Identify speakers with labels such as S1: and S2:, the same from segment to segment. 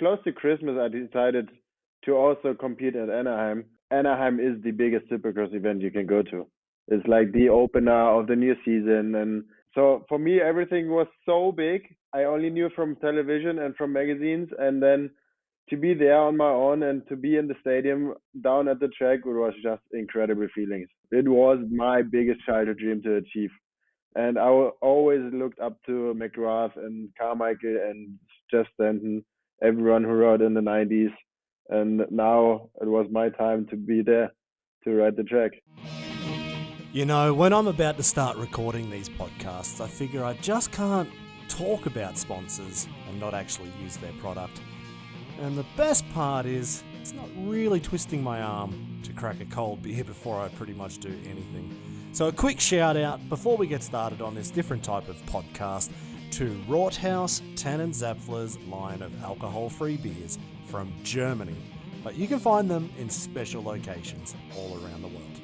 S1: close to Christmas, I decided to also compete at Anaheim. Anaheim is the biggest Supercross event you can go to. It's like the opener of the new season. And so for me, everything was so big. I only knew from television and from magazines. And then to be there on my own and to be in the stadium down at the track, it was just incredible feelings. It was my biggest childhood dream to achieve. And I always looked up to McGrath and Carmichael and Jeff Stanton, everyone who rode in the 90s. And now it was my time to be there to ride the track.
S2: You know, when I'm about to start recording these podcasts, I figure I just can't talk about sponsors and not actually use their product. And the best part is, it's not really twisting my arm to crack a cold beer before I pretty much do anything. So a quick shout out before we get started on this different type of podcast to Rothaus Tannenzäpfler's line of alcohol-free beers from Germany. But you can find them in special locations all around the world.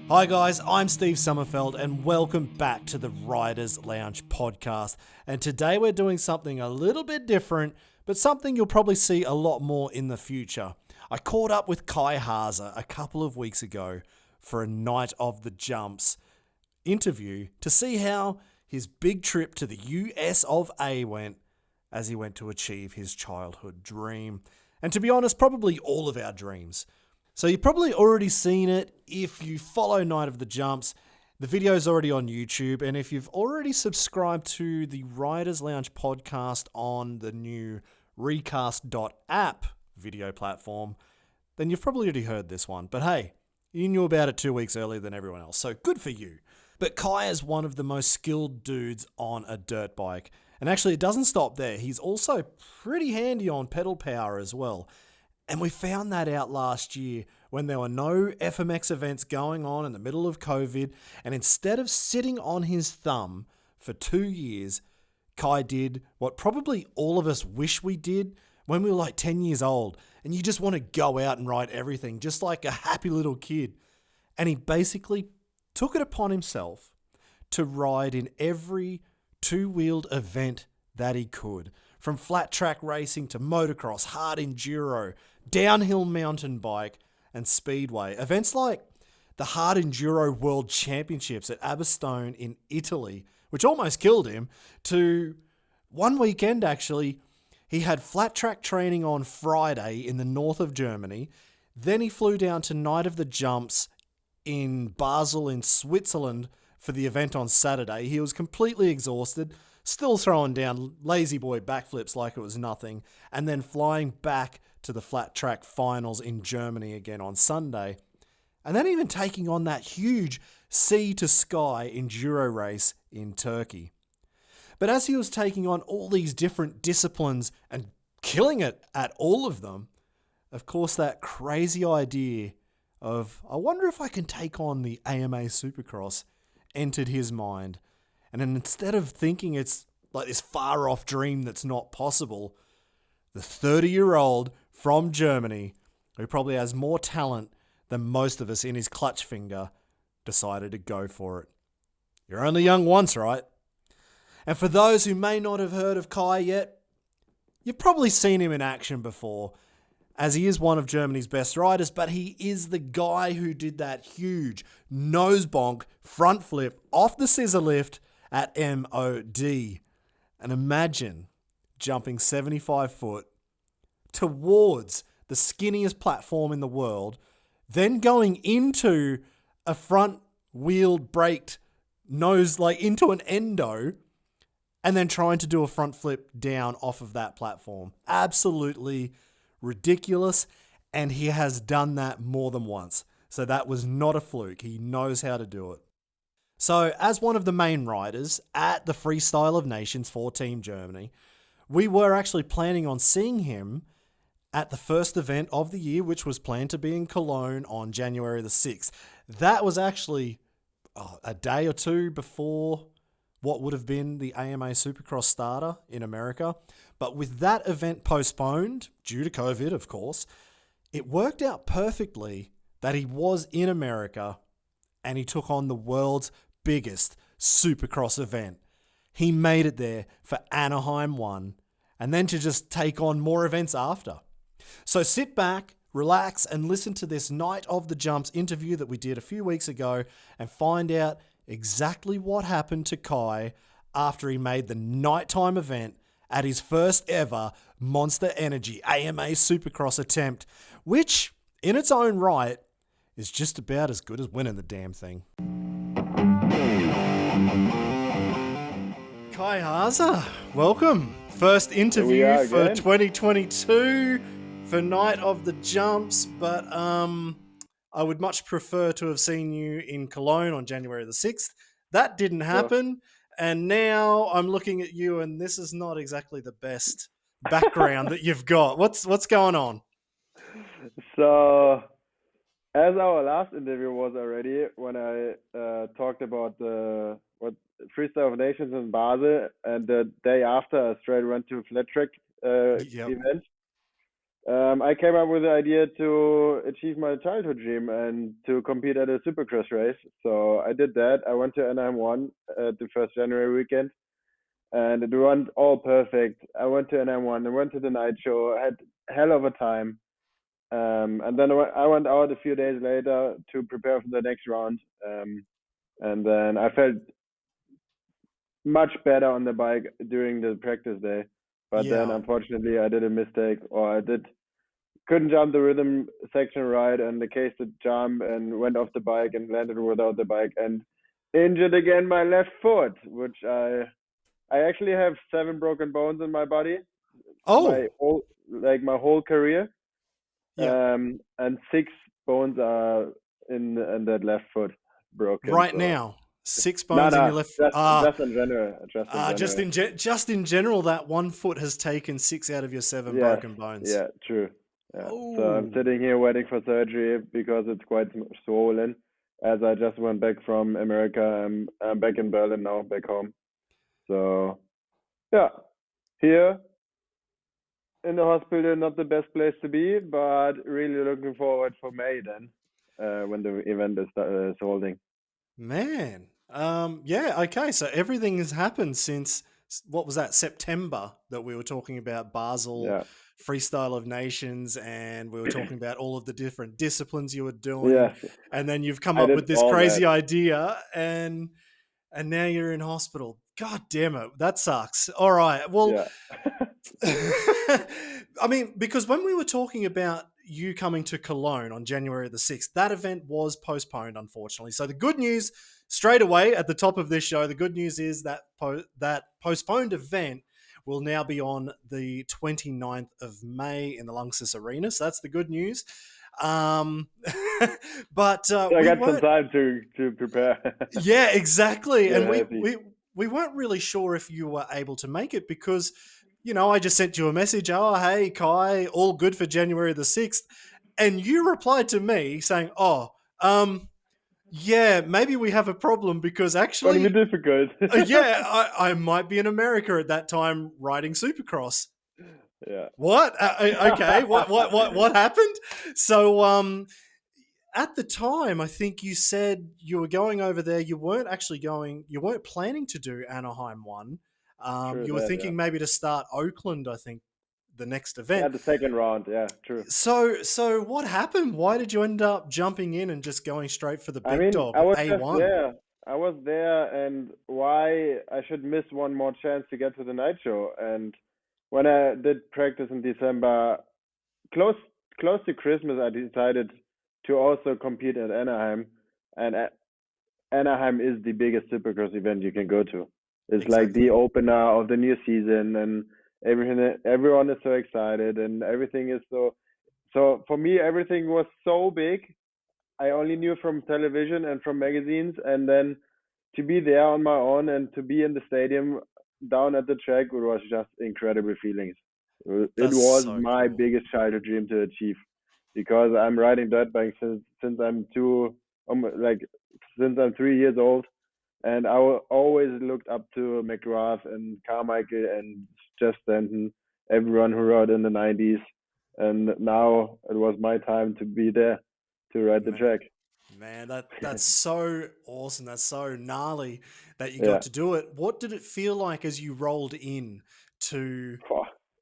S2: Hi guys, I'm Steve Sommerfeld and welcome back to the Riders Lounge podcast. And today we're doing something a little bit different, but something you'll probably see a lot more in the future. I caught up with Kai Haase a couple of weeks ago for a Night of the Jumps interview to see how his big trip to the US of A went as he went to achieve his childhood dream. And to be honest, probably all of our dreams. So you've probably already seen it if you follow Night of the Jumps. The video's already on YouTube, and if you've already subscribed to the Riders Lounge podcast on the new recast.app video platform, then you've probably already heard this one. But hey, you knew about it 2 weeks earlier than everyone else, so good for you. But Kai is one of the most skilled dudes on a dirt bike. And actually, it doesn't stop there. He's also pretty handy on pedal power as well. And we found that out last year when there were no FMX events going on in the middle of COVID. And instead of sitting on his thumb for 2 years, Kai did what probably all of us wish we did when we were like 10 years old. And you just want to go out and ride everything, just like a happy little kid. And he basically took it upon himself to ride in every two-wheeled event that he could. From flat track racing to motocross, hard enduro, downhill mountain bike, and speedway. Events like the Hard Enduro World Championships at Abastone in Italy, which almost killed him, to one weekend actually, he had flat track training on Friday in the north of Germany. Then he flew down to Night of the Jumps in Basel in Switzerland for the event on Saturday. He was completely exhausted, still throwing down lazy boy backflips like it was nothing, and then flying back to the flat track finals in Germany again on Sunday. And then even taking on that huge sea to sky enduro race in Turkey. But as he was taking on all these different disciplines and killing it at all of them, of course that crazy idea of, I wonder if I can take on the AMA Supercross, entered his mind. And then instead of thinking it's like this far off dream that's not possible, the 30-year-old from Germany, who probably has more talent than most of us in his clutch finger, decided to go for it. You're only young once, right? And for those who may not have heard of Kai yet, you've probably seen him in action before, as he is one of Germany's best riders, but he is the guy who did that huge nose bonk front flip off the scissor lift at MOD. And imagine jumping 75 foot towards the skinniest platform in the world, then going into a front wheeled braked nose, like into an endo, and then trying to do a front flip down off of that platform. Absolutely ridiculous, and he has done that more than once. So that was not a fluke. He knows how to do it. So as one of the main riders at the Freestyle of Nations for Team Germany, we were actually planning on seeing him at the first event of the year, which was planned to be in Cologne on January the 6th. That was actually a day or two before what would have been the AMA Supercross starter in America. But with that event postponed, due to COVID, of course, it worked out perfectly that he was in America and he took on the world's biggest Supercross event. He made it there for Anaheim 1, and then to just take on more events after. So sit back, relax, and listen to this Night of the Jumps interview that we did a few weeks ago and find out exactly what happened to Kai after he made the nighttime event at his first ever Monster Energy AMA Supercross attempt, which, in its own right, is just about as good as winning the damn thing. Kai Haase, welcome. First interview for 2022 for Night of the Jumps, but I would much prefer to have seen you in Cologne on January the 6th. That didn't happen, and now I'm looking at you, and this is not exactly the best background that you've got. What's going on?
S1: So, as our last interview was already, when I talked about what Freestyle of Nations in Basel, and the day after I straight went to a flat track event, I came up with the idea to achieve my childhood dream and to compete at a Supercross race. So I did that. I went to Anaheim 1 at the 1st January weekend, and it went all perfect. I went to Anaheim 1, I went to the night show, I had hell of a time. And then I went out a few days later to prepare for the next round. And then I felt much better on the bike during the practice day. But then unfortunately I did a mistake, or couldn't jump the rhythm section right, and the case to jump and went off the bike and landed without the bike and injured again my left foot, which I actually have 7 broken bones in my body. My whole career.
S2: Yeah.
S1: And 6 bones are in that left foot broken.
S2: Right now, 6 bones in your left foot.
S1: Just in general.
S2: Just in general, that one foot has taken 6 out of your 7 broken bones.
S1: Yeah, true. Yeah. So I'm sitting here waiting for surgery because it's quite swollen. As I just went back from America, I'm back in Berlin now, back home. So yeah, here in the hospital, not the best place to be, but really looking forward for May then, when the event is holding.
S2: Man, okay. So everything has happened since, what was that, September, that we were talking about Basel, Freestyle of Nations, and we were talking about all of the different disciplines you were doing.
S1: Yes.
S2: And then you've come up with this crazy idea, and now you're in hospital. God damn it, that sucks. All right, well, I mean, because when we were talking about you coming to Cologne on January the 6th, that event was postponed, unfortunately. So the good news, straight away at the top of this show, the good news is that that postponed event will now be on the 29th of May in the Langsys Arena. So that's the good news. But
S1: so I got some time to prepare.
S2: Yeah, exactly. And we weren't really sure if you were able to make it because, you know, I just sent you a message. Oh, hey, Kai, all good for January the 6th. And you replied to me saying, yeah, maybe we have a problem because actually...
S1: It's going to be difficult.
S2: I might be in America at that time riding Supercross.
S1: Yeah.
S2: What? Okay. What happened? So, at the time, I think you said you were going over there. You weren't planning to do Anaheim 1. You were thinking maybe to start Oakland, I think, the next event.
S1: Yeah, the second round. Yeah, true.
S2: So what happened? Why did you end up jumping in and just going straight for the big dog, A1?
S1: I was there, and why I should miss one more chance to get to the night show. And when I did practice in December, close to Christmas, I decided to also compete at Anaheim. And Anaheim is the biggest Supercross event you can go to. It's like the opener of the new season, and everyone is so excited, and everything is so for me, everything was so big. I only knew from television and from magazines, and then to be there on my own and to be in the stadium down at the track, it was just incredible feelings. It was my biggest childhood dream to achieve, because I'm riding dirt bikes since I'm 3 years old. And I always looked up to McGrath and Carmichael and Jeff Stanton, everyone who rode in the 90s. And now it was my time to be there to ride the track.
S2: Man, that's so awesome. That's so gnarly that you got to do it. What did it feel like as you rolled in to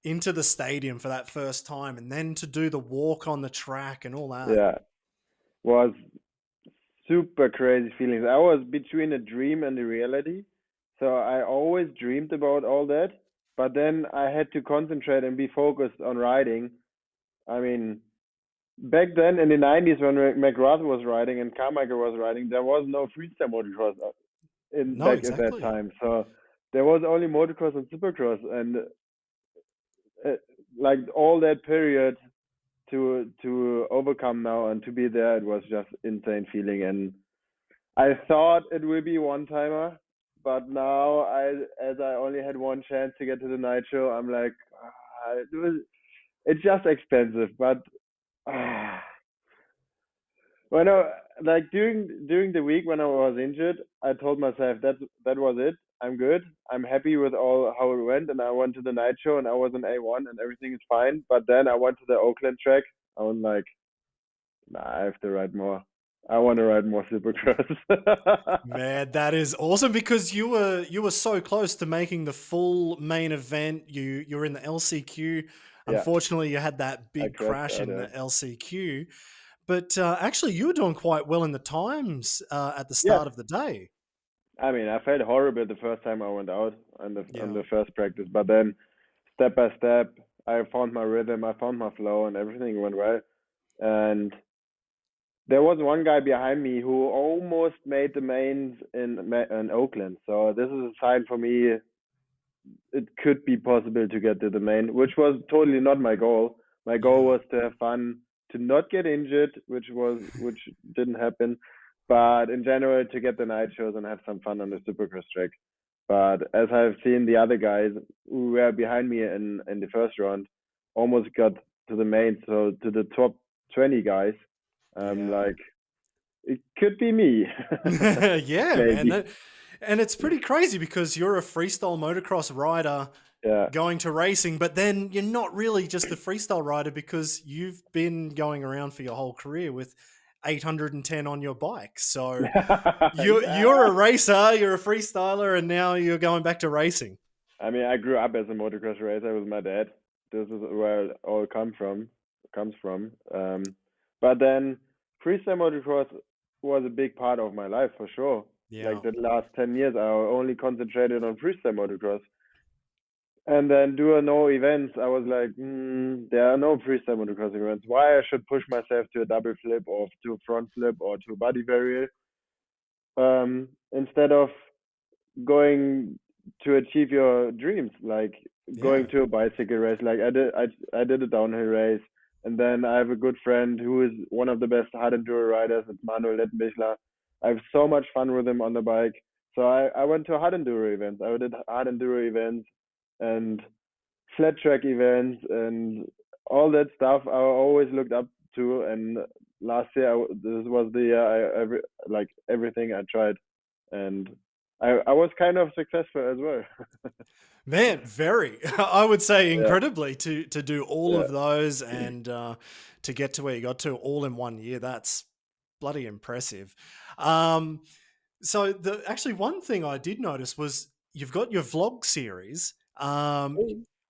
S2: into the stadium for that first time, and then to do the walk on the track and all that.
S1: Yeah, was super crazy feelings. I was between a dream and a reality. So I always dreamed about all that, but then I had to concentrate and be focused on riding. I mean, back then in the 90s when McGrath was riding and Carmichael was riding, there was no freestyle motocross in
S2: No,
S1: back at that
S2: exactly.
S1: time. So there was only motocross and supercross, and uh, like all that period to overcome now and to be there, it was just insane feeling. And I thought it will be one timer, but now as I only had one chance to get to the night show, I'm like, it's just expensive. But ah, when I like during the week when I was injured, I told myself that was it. I'm good. I'm happy with all how it went, and I went to the night show and I was an A1 and everything is fine. But then I went to the Oakland track. I was like, nah, I have to ride more. I want to ride more Supercross.
S2: Man, that is awesome because you were so close to making the full main event. You were in the LCQ.
S1: Yeah,
S2: Unfortunately, you had that
S1: I
S2: big
S1: crashed
S2: crash
S1: out
S2: in
S1: there.
S2: the LCQ. But actually, you were doing quite well in the times at the
S1: Yeah,
S2: start of the day.
S1: I mean, I felt horrible the first time I went out on
S2: Yeah.
S1: the first practice, but then step by step, I found my rhythm, I found my flow, and everything went well. And there was one guy behind me who almost made the mains in Oakland. So this is a sign for me it could be possible to get to the main, which was totally not my goal. My goal
S2: Yeah.
S1: was to have fun, to not get injured, which didn't happen, but in general to get the night shows and have some fun on the Supercross track. But as I've seen the other guys who were behind me in the first round, almost got to the main, so to the top 20 guys,
S2: Yeah.
S1: like it could be me,
S2: Yeah, man.
S1: maybe.
S2: And it's pretty crazy because you're a freestyle motocross rider
S1: Yeah.
S2: going to racing, but then you're not really just a freestyle rider because you've been going around for your whole career with 810 on your bike. So you're
S1: Yeah.
S2: a racer, you're a freestyler, and now you're going back to racing.
S1: I mean, I grew up as a motocross racer with my dad. This is where it all comes from. But then freestyle motocross was a big part of my life for sure. Like
S2: Yeah.
S1: the last 10 years, I only concentrated on freestyle motocross. And then doing no events, I was like, there are no freestyle motocross events. Why I should push myself to a double flip or to a front flip or to a body varial instead of going to achieve your dreams, like going
S2: Yeah.
S1: to a bicycle race. Like I did a downhill race, and then I have a good friend who is one of the best hard enduro riders, it's Manuel Lettenbichler. I have so much fun with him on the bike. So I went to hard enduro events. I did hard enduro events and flat track events and all that stuff. I always looked up to, and last year this was the year like everything I tried, and I was kind of successful as well.
S2: Man, very. I would say
S1: Yeah,
S2: incredibly to do all
S1: yeah.
S2: of those and to get to where you got to all in 1 year. That's bloody impressive. Um, so the actually one thing I did notice was you've got your vlog series, and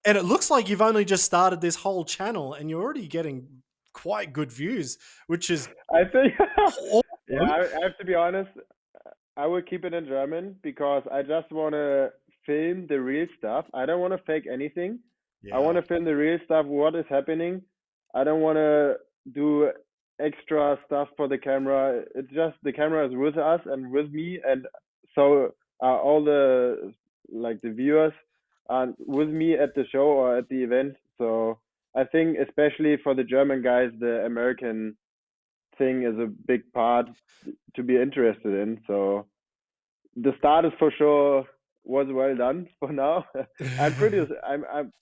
S2: it looks like you've only just started this whole channel, and you're already getting quite good views, which is
S1: I think, yeah,
S2: awesome.
S1: I have to be honest. I will keep it in German because I just want to film the real stuff. I don't want to fake anything. I want
S2: Yeah.
S1: to film the real stuff, what is happening. I don't want to do extra stuff for the camera. It's just the camera is with us and with me, and so all the like the viewers are with me at the show or at the event. So I think especially for the German guys, the American thing is a big part to be interested in. So the start is for sure was well done for now. I'm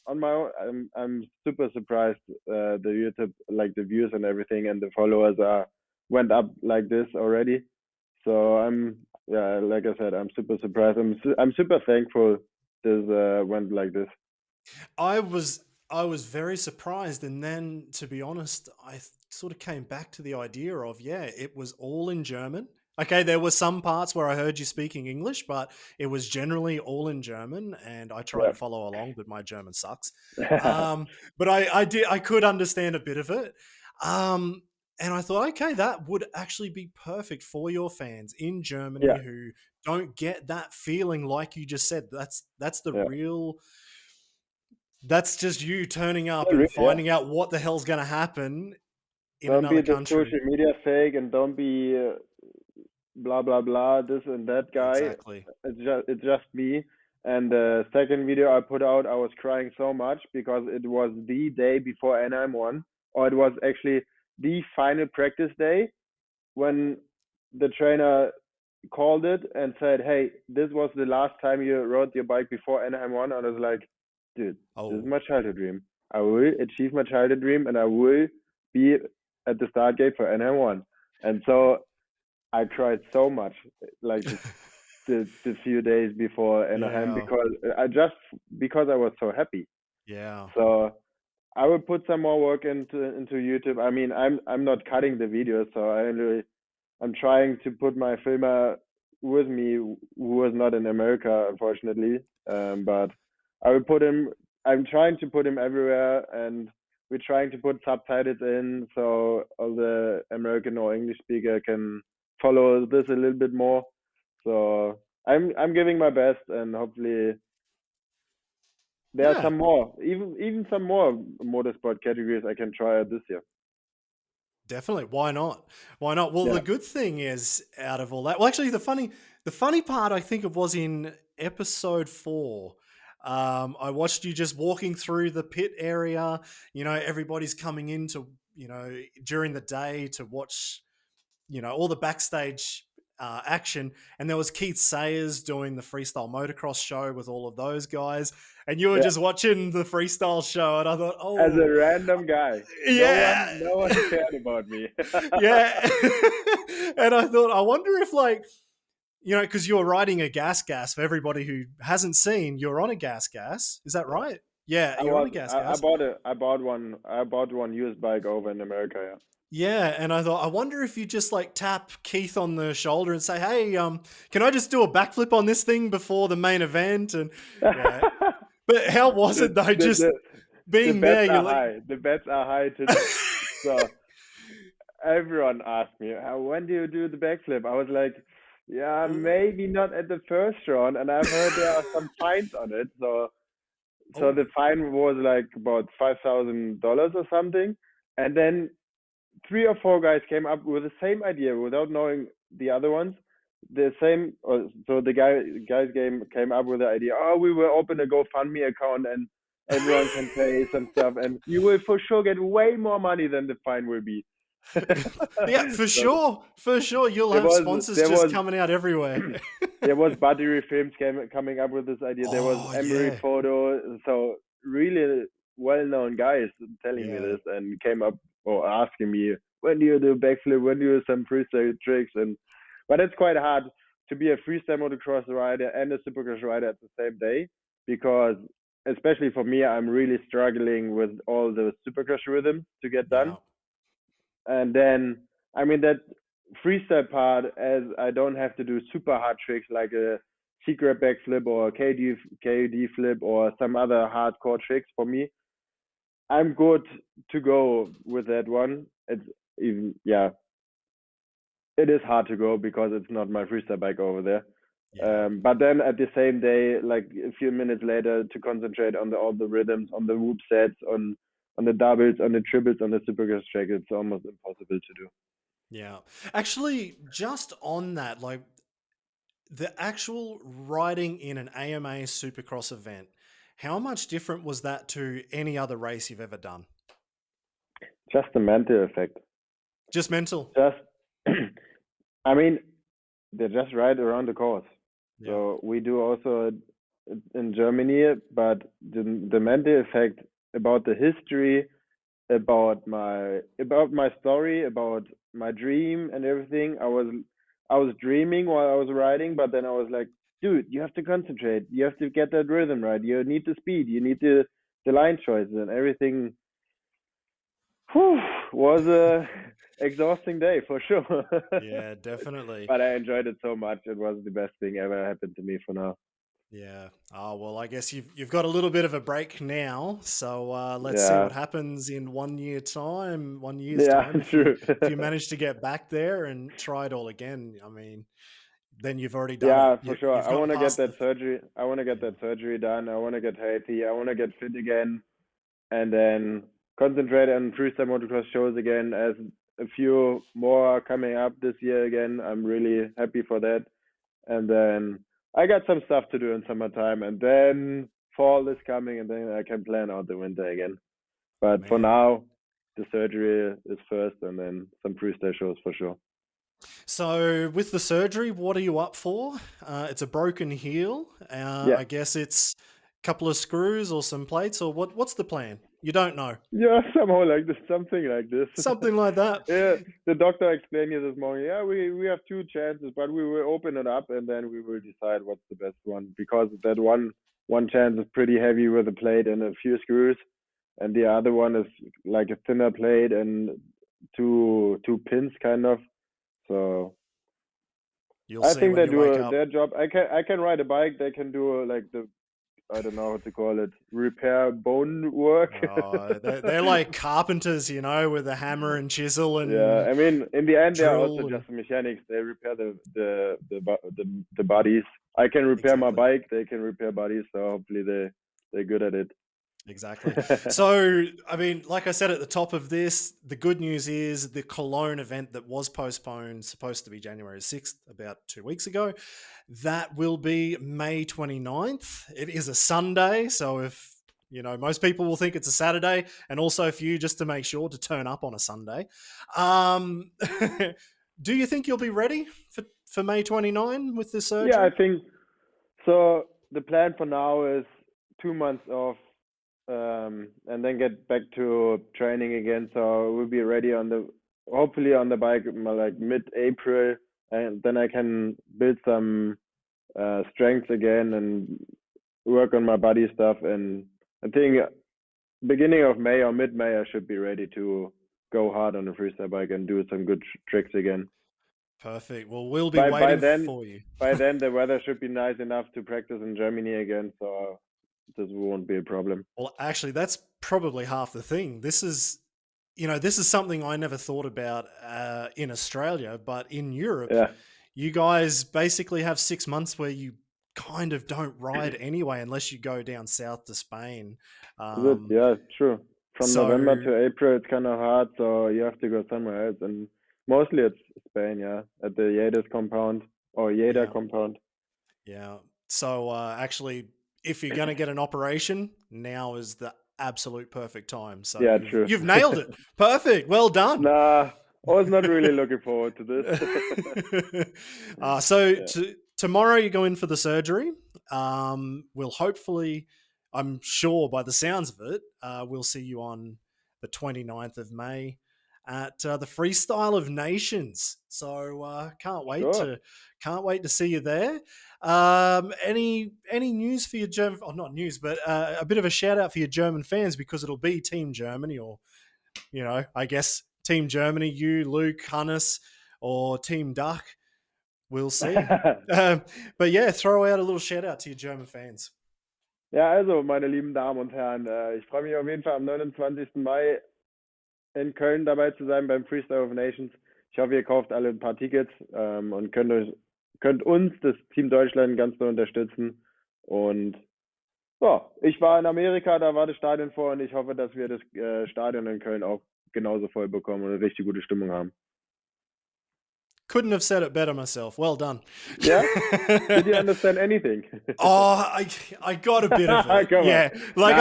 S1: on my own. I'm super surprised. The YouTube like the views and everything and the followers are went up like this already. So I'm yeah, like I said, I'm super surprised. I'm super thankful this went like this.
S2: I was very surprised, and then to be honest, sort of came back to the idea of yeah, it was all in German. Okay, there were some parts where I heard you speaking English, but it was generally all in German, and I tried to follow along, but my German sucks.
S1: Yeah.
S2: But I could understand a bit of it. And I thought, okay, that would actually be perfect for your fans in Germany
S1: Yeah.
S2: who don't get that feeling like you just said. That's the
S1: Yeah.
S2: real. That's just you turning up
S1: Yeah, really,
S2: and
S1: yeah.
S2: finding out what the hell's going to happen in
S1: Don't
S2: another
S1: be the
S2: country.
S1: social media fake, and don't be blah blah blah, this and that guy.
S2: Exactly.
S1: It's just me. And the second video I put out, I was crying so much because it was the day before Anaheim won, or it was actually the final practice day when the trainer called it and said, "Hey, this was the last time you rode your bike before Anaheim won." And I was like, "Dude, this is
S2: Oh,
S1: my childhood dream. I will achieve my childhood dream, and I will be at the start gate for Anaheim one." And so I cried so much, like the few days before Anaheim,
S2: yeah,
S1: because I was so happy.
S2: yeah.
S1: So I will put some more work into YouTube. I mean, I'm not cutting the videos, so I'm trying to put my filmer with me, who was not in America, unfortunately. But I will put him. I'm trying to put him everywhere, and we're trying to put subtitles in so all the American or English speaker can follow this a little bit more. So I'm giving my best, and hopefully there are
S2: Yeah,
S1: some more, even some more motorsport categories I can try out this year.
S2: definitely. Why not? Why not? Well,
S1: Yeah,
S2: the good thing is out of all that, well, actually, the funny part I think it was in episode 4. I watched you just walking through the pit area. Everybody's coming in to during the day to watch all the backstage action. And there was Keith Sayers doing the freestyle motocross show with all of those guys, and you were
S1: yeah.
S2: just watching the freestyle show, and I thought,
S1: As a
S2: oh,
S1: random guy, no
S2: yeah,
S1: one, no one cared about me.
S2: yeah. And I thought, I wonder if because you're riding a gas for everybody who hasn't seen, you're on a gas. Is that
S1: Yeah.
S2: right? Yeah,
S1: I
S2: you're on
S1: was,
S2: a gas.
S1: I bought one used bike over in America. Yeah.
S2: Yeah, and I thought, I wonder if you just tap Keith on the shoulder and say, "Hey, can I just do a backflip on this thing before the main event?" And yeah, but how was
S1: the,
S2: it though?
S1: the
S2: Just
S1: the the
S2: being
S1: bets
S2: there, you're
S1: are
S2: like,
S1: high. The bets are high to so everyone asked me, when do you do the backflip? I was like, yeah, maybe not at the first round, and I've heard there are some fines on it. So
S2: oh,
S1: the fine was like about $5,000 or something, and then 3 or 4 guys came up with the same idea without knowing the other ones. The same, so the guys came up with the idea. Oh, we will open a GoFundMe account and everyone can pay some stuff, and you will for sure get way more money than the fine will be.
S2: yeah, for
S1: So
S2: sure, for sure, you'll
S1: there
S2: have
S1: was
S2: sponsors
S1: there
S2: just
S1: was
S2: coming out everywhere.
S1: there was Battery Films coming up with this idea. There was
S2: Oh
S1: Emery
S2: yeah,
S1: Photo. So really well-known guys telling me
S2: yeah,
S1: this and came up or asking me, when do you do backflip? When do you do some freestyle tricks? But it's quite hard to be a freestyle motocross rider and a supercross rider at the same day, because especially for me, I'm really struggling with all the supercross rhythms to get done.
S2: yeah,
S1: And then, I mean, that freestyle part, as I don't have to do super hard tricks like a secret backflip or a KD flip or some other hardcore tricks for me, I'm good to go with that one. It's even, yeah, it is hard to go because it's not my freestyle bike over there.
S2: yeah.
S1: But then at the same day, like a few minutes later, to concentrate on all the rhythms, on the whoop sets, on the doubles, on the triples, on the supercross track, it's almost impossible to do.
S2: Yeah. Actually, just on that, the actual riding in an AMA Supercross event, how much different was that to any other race you've ever done?
S1: Just the mental effect.
S2: Just mental.
S1: Just, I mean, they're just right around the course.
S2: Yeah.
S1: So we do also in Germany, but the mental effect about the history, about my story, about my dream and everything. I was dreaming while I was riding, but then I was like, dude, you have to concentrate. You have to get that rhythm right. You need the speed. You need the line choices and everything. Whew, was exhausting day for sure.
S2: Yeah, definitely.
S1: But I enjoyed it so much. It was the best thing ever happened to me for now.
S2: Yeah. Oh, well, I guess you've got a little bit of a break now. So let's see
S1: Yeah.
S2: what happens in 1 year's time.
S1: Yeah,
S2: If
S1: true.
S2: you manage to get back there and try it all again. I mean, then you've already done it.
S1: Yeah, for sure.
S2: You've
S1: I
S2: got
S1: want to get
S2: past
S1: that
S2: the
S1: surgery. I want to get
S2: yeah.
S1: that surgery done. I want to get healthy. I want to get fit again, and then concentrate on freestyle motocross shows again. As a few more are coming up this year again, I'm really happy for that. And then I got some stuff to do in summertime, and then fall is coming, and then I can plan out the winter again. But for
S2: Man.
S1: now, the surgery is first, and then some freestyle shows for sure.
S2: So with the surgery, what are you up for? It's a broken heel.
S1: Yeah.
S2: I guess it's a couple of screws or some plates, or what's the plan? You don't know.
S1: Yeah, somehow like this, something like this.
S2: Something like that.
S1: Yeah, the doctor explained here this morning. Yeah, we have two chances, but we will open it up and then we will decide what's the best one, because that one chance is pretty heavy with a plate and a few screws, and the other one is like a thinner plate and two pins kind of. So
S2: You'll
S1: I
S2: see
S1: think
S2: when
S1: they
S2: you wake
S1: do
S2: up.
S1: their job. I can ride a bike. They can do like the, I don't know what to call it, repair bone work.
S2: They're like carpenters, with a hammer and chisel
S1: Yeah,
S2: and
S1: I mean, in the end, they are also
S2: drill. And,
S1: just mechanics. They repair the bodies. I can repair my
S2: exactly.
S1: bike. They can repair bodies. So hopefully they're good at it.
S2: Exactly. So, I mean, like I said at the top of this, the good news is the Cologne event that was postponed, supposed to be January 6th, about 2 weeks ago, that will be May 29th. It is a Sunday. So, if, most people will think it's a Saturday, and also for you, just to make sure to turn up on a Sunday. Do you think you'll be ready for May 29 with the
S1: Yeah, I
S2: surgery?
S1: think so. The plan for now is 2 months off, and then get back to training again. So we'll be ready hopefully on the bike like mid-April, and then I can build some strength again and work on my body stuff. And I think beginning of May or mid-May, I should be ready to go hard on the freestyle bike and do some good tricks again.
S2: Perfect. Well, we'll be
S1: By
S2: waiting
S1: then,
S2: for you.
S1: by then the weather should be nice enough to practice in Germany again, so this won't be a problem.
S2: Well, actually, that's probably half the thing. This is something I never thought about in Australia, but in Europe,
S1: Yeah,
S2: you guys basically have 6 months where you kind of don't ride anyway, unless you go down south to Spain.
S1: is it? Yeah, true. From November
S2: So
S1: to April, it's kind of hard, so you have to go somewhere else, and mostly it's Spain. Yeah, at the Lleida compound or Lleida
S2: yeah,
S1: compound.
S2: yeah. So actually, if you're going to get an operation, now is the absolute perfect time. So
S1: Yeah,
S2: you've
S1: true.
S2: you've nailed it. Perfect. Well done.
S1: Nah, I was not really looking forward to this.
S2: So
S1: Yeah,
S2: tomorrow you go in for the surgery. We'll hopefully, I'm sure by the sounds of it, we'll see you on the 29th of May at the Freestyle of Nations. So
S1: sure.
S2: can't wait to see you there. Any news for your German? Oh, not news, but a bit of a shout out for your German fans, because it'll be Team Germany, or I guess Team Germany, you, Luke, Hannes, or Team Duck. We'll see. But yeah, throw out a little shout out to your German fans.
S1: Ja, also, meine lieben Damen und Herren, ich freue mich auf jeden Fall am 29. Mai in Köln dabei zu sein beim Freestyle of Nations. Ich hoffe, ihr kauft alle ein paar Tickets und könnt uns, das Team Deutschland, ganz doll unterstützen. Und ja, ich war in Amerika, da war das Stadion voll, und ich hoffe, dass wir das Stadion in Köln auch genauso voll bekommen und eine richtig gute Stimmung haben.
S2: Couldn't have said it better myself. Well done.
S1: Yeah? Did you understand anything?
S2: Oh, I got a bit of it.
S1: Come
S2: yeah,
S1: on.
S2: like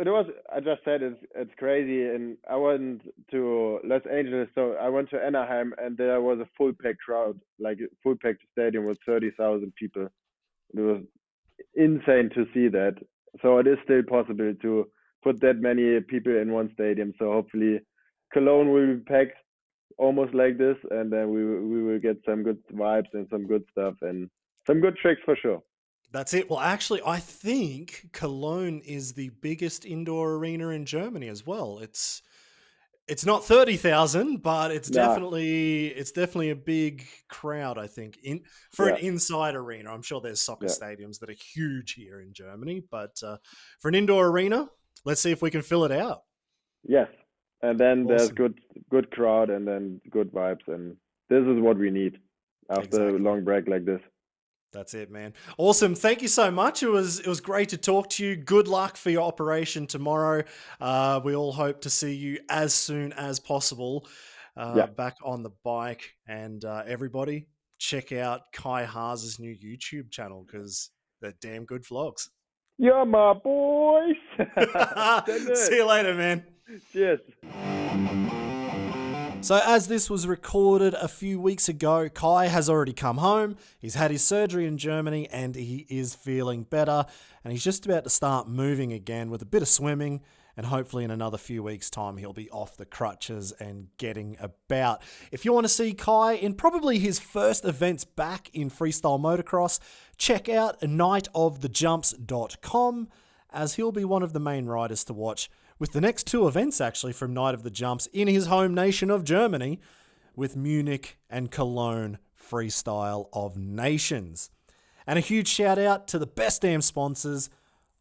S1: No, I just said it's crazy, and I went to Los Angeles, so I went to Anaheim, and there was a full packed crowd, like a full packed stadium with 30,000 people. It was insane to see that. So it is still possible to put that many people in one stadium. So hopefully Cologne will be packed almost like this, and then we will get some good vibes and some good stuff and some good tricks for sure.
S2: That's it. Well, actually, I think Cologne is the biggest indoor arena in Germany as well. It's not 30,000, but it's
S1: Nah.
S2: definitely a big crowd, I think, for an inside arena. I'm sure there's soccer stadiums that are huge here in Germany, but for an indoor arena, let's see if we can fill it out.
S1: Yes. And then there's
S2: Awesome.
S1: good crowd and then good vibes, and this is what we need after a long break like this.
S2: That's it, man. Awesome. Thank you so much. It was great to talk to you. Good luck for your operation tomorrow. We all hope to see you as soon as possible back on the bike. And everybody, check out Kai Haase's new YouTube channel because they're damn good vlogs.
S1: Yeah, my boys.
S2: See you later, man.
S1: Cheers.
S2: So as this was recorded a few weeks ago, Kai has already come home. He's had his surgery in Germany and he is feeling better. And he's just about to start moving again with a bit of swimming. And hopefully in another few weeks' time, he'll be off the crutches and getting about. If you want to see Kai in probably his first events back in freestyle motocross, check out nightofthejumps.com as he'll be one of the main riders to watch with the next 2 events actually from Night of the Jumps in his home nation of Germany with Munich and Cologne Freestyle of Nations. And a huge shout out to the best damn sponsors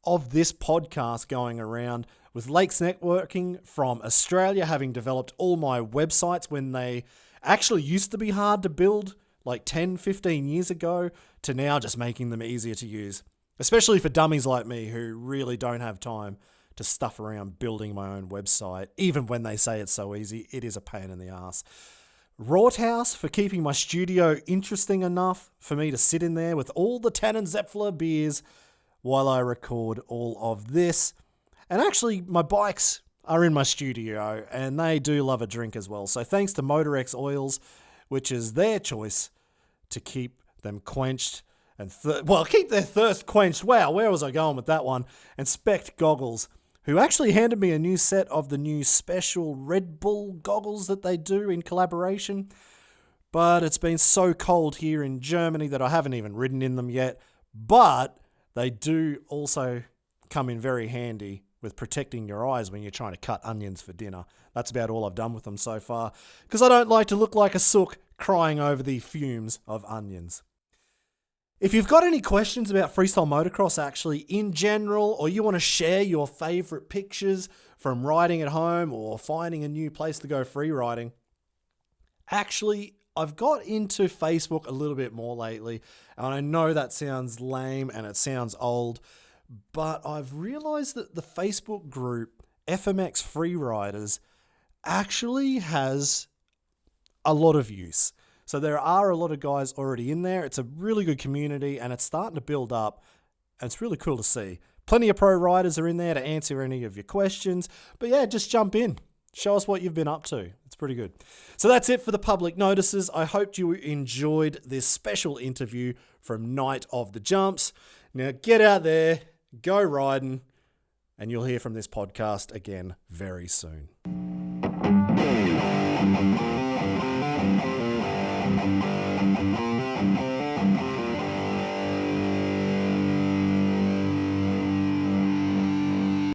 S2: of this podcast going around, with Lakes Networking from Australia having developed all my websites when they actually used to be hard to build like 10, 15 years ago to now just making them easier to use, especially for dummies like me who really don't have time to stuff around building my own website. Even when they say it's so easy, it is a pain in the ass. Rothaus for keeping my studio interesting enough for me to sit in there with all the Tannen Zepfler beers while I record all of this. And actually, my bikes are in my studio and they do love a drink as well. So thanks to Motorex Oils, which is their choice to keep them quenched and keep their thirst quenched. Wow, where was I going with that one? And Spect Goggles, who actually handed me a new set of the new special Red Bull goggles that they do in collaboration. But it's been so cold here in Germany that I haven't even ridden in them yet. But they do also come in very handy with protecting your eyes when you're trying to cut onions for dinner. That's about all I've done with them so far, because I don't like to look like a sook crying over the fumes of onions. If you've got any questions about freestyle motocross actually in general, or you want to share your favourite pictures from riding at home or finding a new place to go free riding, actually, I've got into Facebook a little bit more lately, and I know that sounds lame and it sounds old, but I've realised that the Facebook group FMX Freeriders actually has a lot of use. So there are a lot of guys already in there. It's a really good community and it's starting to build up, and it's really cool to see. Plenty of pro riders are in there to answer any of your questions. But yeah, just jump in. Show us what you've been up to. It's pretty good. So that's it for the public notices. I hope you enjoyed this special interview from Night of the Jumps. Now get out there, go riding, and you'll hear from this podcast again very soon.